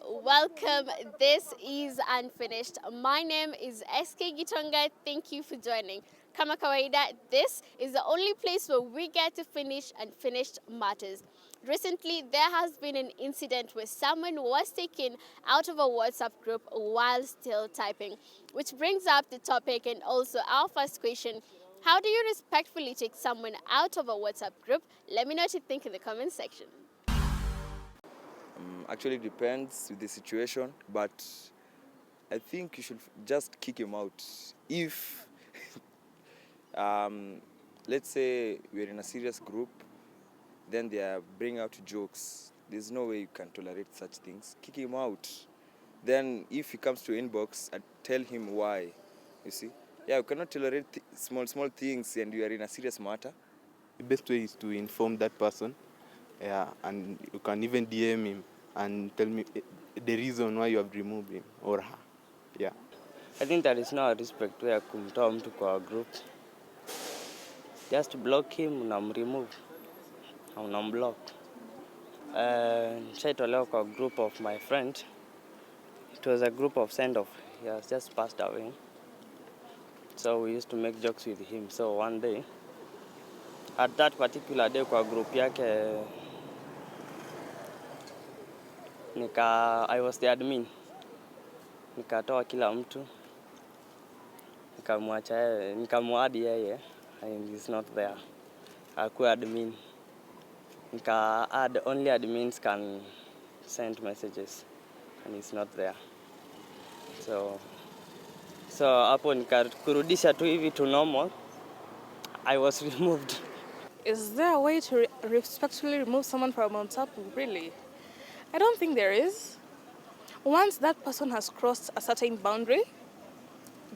welcome. This is Unfinished. My name is SK Gitonga. Thank you for joining. Kama kawaida, this is the only place where we get to finish unfinished matters. Recently, there has been an incident where someone was taken out of a WhatsApp group while still typing, which brings up the topic and also our first question. How do you respectfully take someone out of a WhatsApp group? Let me know what you think in the comment section. Actually depends with the situation, but I think you should just kick him out. If, let's say we're in a serious group, then they are bringing out jokes. There's no way you can tolerate such things. Kick him out. Then if he comes to inbox, I tell him why. You see? Yeah, you cannot tolerate small things and you are in a serious matter. The best way is to inform that person, yeah, and you can even DM him and tell me the reason why you have removed him or her. Yeah. I think that is not respect ya kumtoa mtu kwa group. Just block him, unamremove, unamblock. Nishaitolewa kwa group of my friend. It was a group of send-off. He has just passed away. So we used to make jokes with him. So one day, at that particular day kwa group yake, I was the admin. Nikatoa kila mtu. Nikamwadi yeye, and he's not there. Hakuwa admin. Only admins can send messages, and he's not there. So hapo nikarudisha tu hivi to normal. I was removed. Is there a way to respectfully remove someone from WhatsApp? Really? I don't think there is. Once that person has crossed a certain boundary,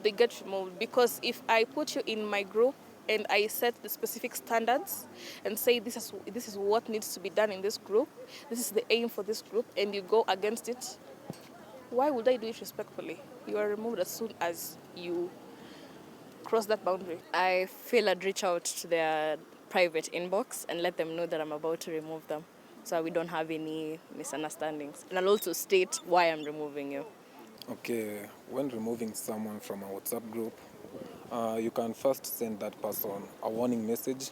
they get removed. Because if I put you in my group and I set the specific standards and say this is what needs to be done in this group, this is the aim for this group, and you go against it, why would I do it respectfully? You are removed as soon as you cross that boundary. I feel I'd reach out to their private inbox and let them know that I'm about to remove them so we don't have any misunderstandings. And I'll also state why I'm removing you. Okay, when removing someone from a WhatsApp group, you can first send that person a warning message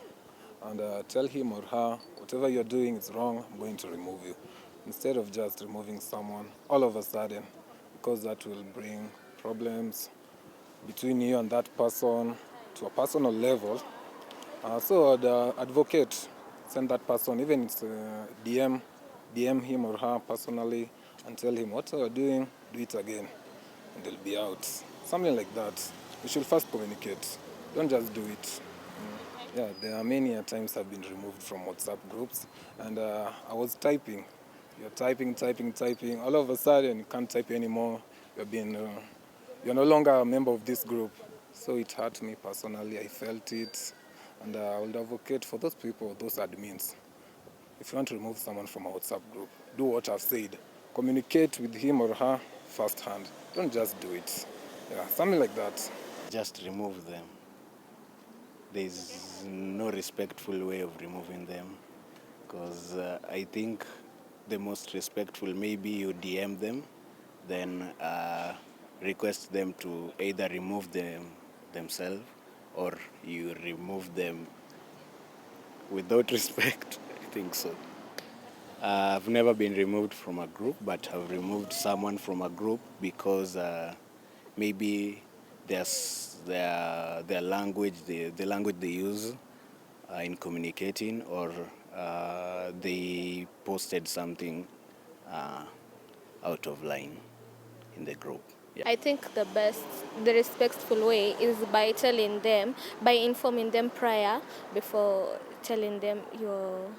and tell him or her, whatever you're doing is wrong, I'm going to remove you. Instead of just removing someone all of a sudden, because that will bring problems between you and that person to a personal level. So I'd advocate, send that person, even it's DM him or her personally and tell him what you're doing, do it again, and they'll be out. Something like that. You should first communicate. Don't just do it. Yeah, there are many times I've been removed from WhatsApp groups, and I was typing. You're typing. All of a sudden, you can't type anymore. You're no longer a member of this group. So it hurt me personally. I felt it. And I would advocate for those people, those admins. If you want to remove someone from a WhatsApp group, do what I've said. Communicate with him or her firsthand. Don't just do it. Yeah, something like that. Just remove them. There's no respectful way of removing them, because I think the most respectful, maybe you DM them, then request them to either remove them themselves or you remove them without respect. I think so. I've never been removed from a group, but I've removed someone from a group because maybe their language, the language they use in communicating, or they posted something out of line in the group. Yeah. I think the respectful way is by telling them, by informing them prior before telling them you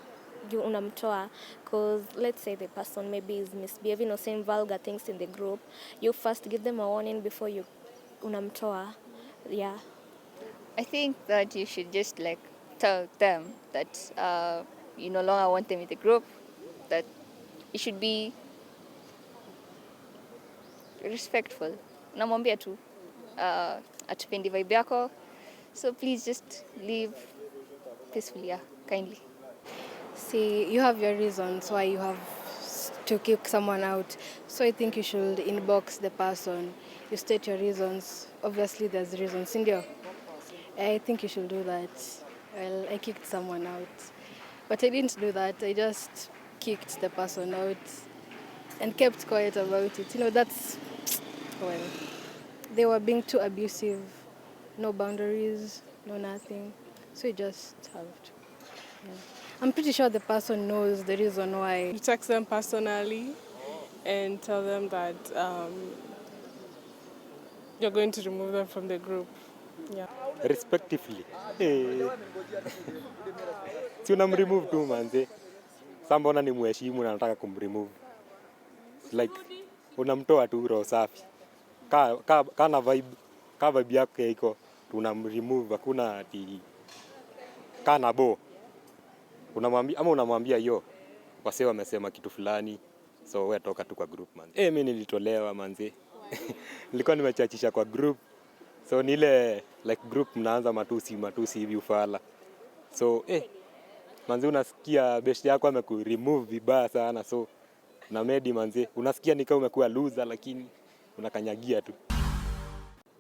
unamtoa. Because let's say the person maybe is misbehaving or saying vulgar things in the group, you first give them a warning before you unamtoa. Yeah. I think that you should just tell them that you no longer want them in the group, that you should be respectful. Namwambia tu atupendi vibe yako, so please just leave peacefully, kindly. See, you have your reasons why you have to kick someone out. So I think you should inbox the person. You state your reasons. Obviously, there's reasons. India, I think you should do that. Well, I kicked someone out. But I didn't do that. I just kicked the person out and kept quiet about it. That's, well, they were being too abusive. No boundaries, no nothing. So you just have to. Yeah. I'm pretty sure the person knows the reason why. You text them personally and tell them that you're going to remove them from the group. Yeah. Respectively. Si unamremove tu manze. Sasa mbona ni mheshimu na nataka kumremove. Like unamtoa tu roho safi. Kana vibe yake iko tunamremove, hakuna ati kana bo. Unamwambia yo wasee wamesema kitu fulani, so wewe toka tu kwa group man. Mimi nilitolewa manze. Nilikuwa nimechachisha kwa group. So nile like group mnaanza matusi hivi ufala. So manze unasikia best yako amekuremove vibaya sana, so na medi manze unasikia ni kama umekuwa loser lakini unakanyagia tu.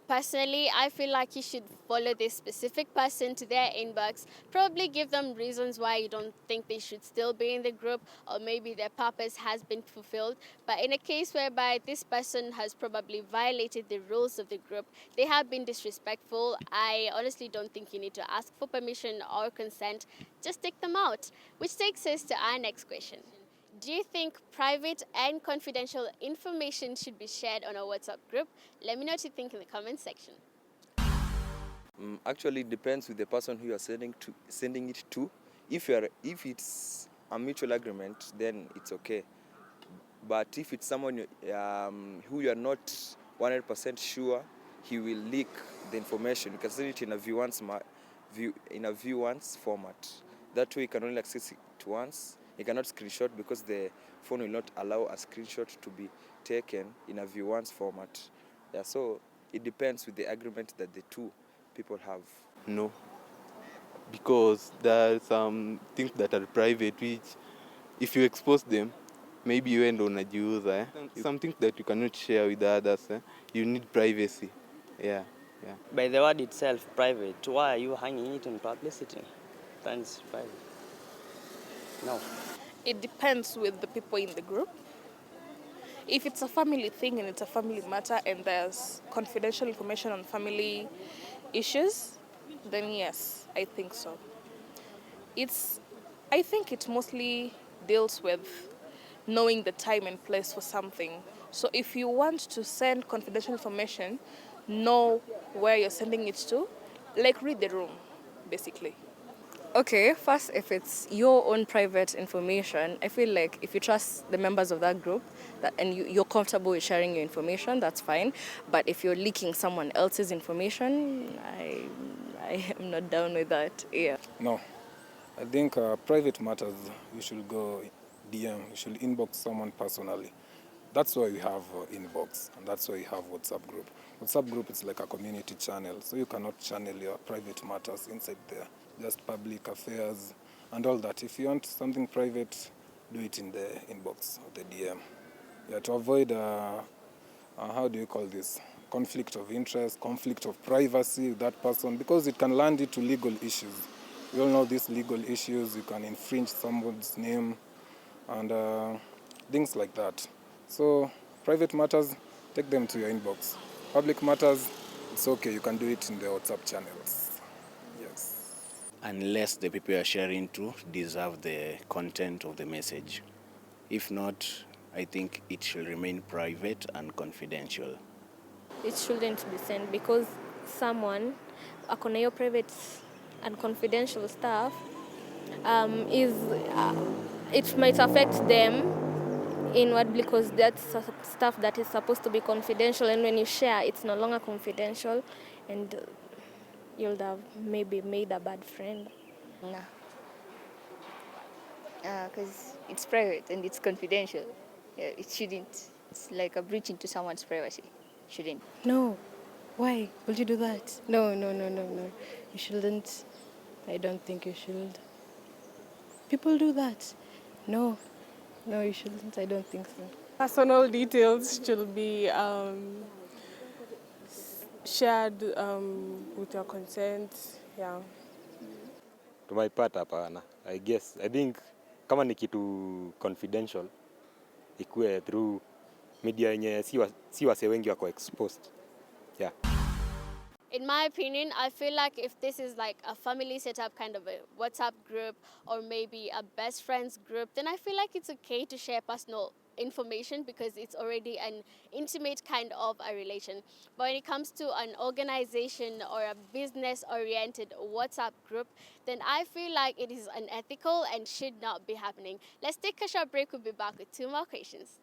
Personally, I feel like you should follow this specific person to their inbox, probably give them reasons why you don't think they should still be in the group, or maybe their purpose has been fulfilled. But in a case whereby this person has probably violated the rules of the group, they have been disrespectful, I honestly don't think you need to ask for permission or consent. Just take them out. Which takes us to our next question. Do you think private and confidential information should be shared on a WhatsApp group? Let me know what you think in the comment section. Actually, it depends with the person who you are sending it to. If it's a mutual agreement, then it's okay. But if it's someone who you are not 100% sure he will leak the information, you can send it in a view once format. That way you can only access it once. You cannot screenshot because the phone will not allow a screenshot to be taken in a view once format. Yeah, so it depends with the agreement that the two people have. No, because there are some things that are private which if you expose them, maybe you end on a user. Some things that you cannot share with others. You need privacy. Yeah. By the word itself, private, why are you hanging it in publicity? Then it's private. No. It depends with the people in the group. If it's a family thing and it's a family matter and there's confidential information on family issues, then yes, I think so. I think it mostly deals with knowing the time and place for something. So if you want to send confidential information, know where you're sending it to, like read the room, basically. Okay, first, if it's your own private information, I feel like if you trust the members of that group and you're comfortable with sharing your information, that's fine. But if you're leaking someone else's information, I am not down with that. Yeah. No, I think private matters, you should go DM, you should inbox someone personally. That's why we have inbox, and that's why we have WhatsApp group. WhatsApp group is like a community channel, so you cannot channel your private matters inside there. Just public affairs and all that. If you want something private, do it in the inbox or the DM. Yeah, to avoid, how do you call this? Conflict of interest, conflict of privacy with that person, because it can land into legal issues. We all know these legal issues. You can infringe someone's name and things like that. So private matters, take them to your inbox. Public matters, it's okay. You can do it in the WhatsApp channels. Yes. Unless the people you are sharing to deserve the content of the message. If not, I think it should remain private and confidential. It shouldn't be sent because someone akona hiyo private and confidential stuff it might affect them inwardly because that's stuff that is supposed to be confidential, and when you share it's no longer confidential and you'll have maybe made a bad friend. Nah. Because it's private and it's confidential. Yeah, it shouldn't. It's like a breach into someone's privacy. Shouldn't. No. Why would you do that? No. You shouldn't. I don't think you should. People do that. No. No, you shouldn't. I don't think so. Personal details should be shared with your consent. Yeah. Tumaipata hapana. I think kama ni kitu confidential ikuwe through media yenye si wase wengi wako exposed. Yeah. In my opinion, I feel like if this is like a family setup kind of a WhatsApp group or maybe a best friends group, then I feel like it's okay to share personal information because it's already an intimate kind of a relation. But when it comes to an organization or a business oriented WhatsApp group, then I feel like it is unethical and should not be happening. Let's take a short break. We'll be back with two more questions.